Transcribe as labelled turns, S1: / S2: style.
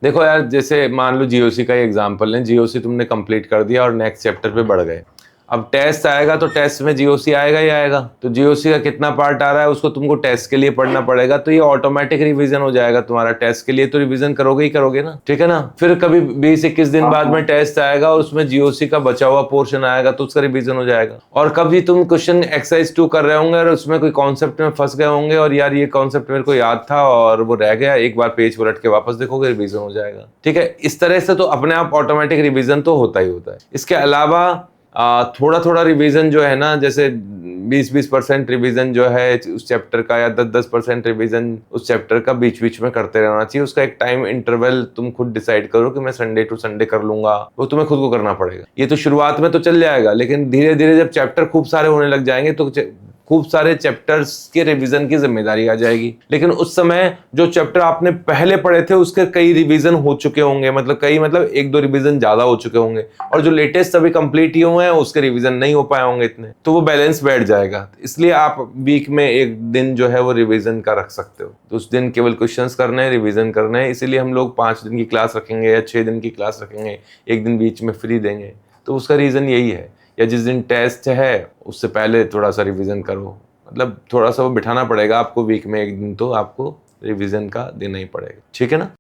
S1: देखो यार, जैसे मान लो जीओसी का ही एग्जांपल लें, जीओसी तुमने कंप्लीट कर दिया और नेक्स्ट चैप्टर पे बढ़ गए। अब टेस्ट आएगा तो टेस्ट में जीओसी आएगा ही आएगा। तो जीओसी का कितना पार्ट आ रहा है उसको तुमको टेस्ट के लिए पढ़ना पड़ेगा, तो ये ऑटोमेटिक रिवीजन हो जाएगा तुम्हारा। टेस्ट के लिए तो रिवीजन करोगे ही करोगे ना, ठीक है ना। फिर कभी 20-21 दिन बाद में टेस्ट आएगा और उसमें जीओसी का बचा हुआ पोर्शन आएगा तो उसका रिवीजन हो जाएगा। और कभी तुम क्वेश्चन एक्सरसाइज 2 कर रहे होंगे और उसमें कोई कॉन्सेप्ट में फंस गए होंगे और यार ये कॉन्सेप्ट मेरे को याद था और वो रह गया, एक बार पेज पलट के वापस देखोगे रिवीजन हो जाएगा, ठीक है। इस तरह से तो अपने आप ऑटोमेटिक रिवीजन तो होता ही होता है। इसके अलावा थोड़ा थोड़ा रिवीजन जो है ना, जैसे 20% रिवीजन जो है उस चैप्टर का, या 10% रिवीजन उस चैप्टर का बीच बीच में करते रहना चाहिए। उसका एक टाइम इंटरवल तुम खुद डिसाइड करो कि मैं संडे टू संडे कर लूंगा, वो तुम्हें खुद को करना पड़ेगा। ये तो शुरुआत में तो चल जाएगा, लेकिन धीरे धीरे जब चैप्टर खूब सारे होने लग जाएंगे तो खूब सारे चैप्टर्स के रिवीजन की जिम्मेदारी आ जाएगी। लेकिन उस समय जो चैप्टर आपने पहले पढ़े थे उसके कई रिवीजन हो चुके होंगे, मतलब 1-2 रिवीजन ज्यादा हो चुके होंगे, और जो लेटेस्ट अभी कंप्लीट ही हुए हैं उसके रिवीजन नहीं हो पाए होंगे इतने, तो वो बैलेंस बैठ जाएगा। इसलिए आप वीक में एक दिन जो है वो रिवीजन का रख सकते हो, तो उस दिन केवल क्वेश्चंस करने हैं, रिवीजन करने हैं। इसीलिए हम लोग 5 दिन की क्लास रखेंगे या 6 दिन की क्लास रखेंगे, एक दिन बीच में फ्री देंगे। तो उसका रीजन यही है। या जिस दिन टेस्ट है उससे पहले थोड़ा सा रिवीजन करो, मतलब थोड़ा सा वो बिठाना पड़ेगा आपको, वीक में एक दिन तो आपको रिवीजन का देना ही पड़ेगा, ठीक है ना।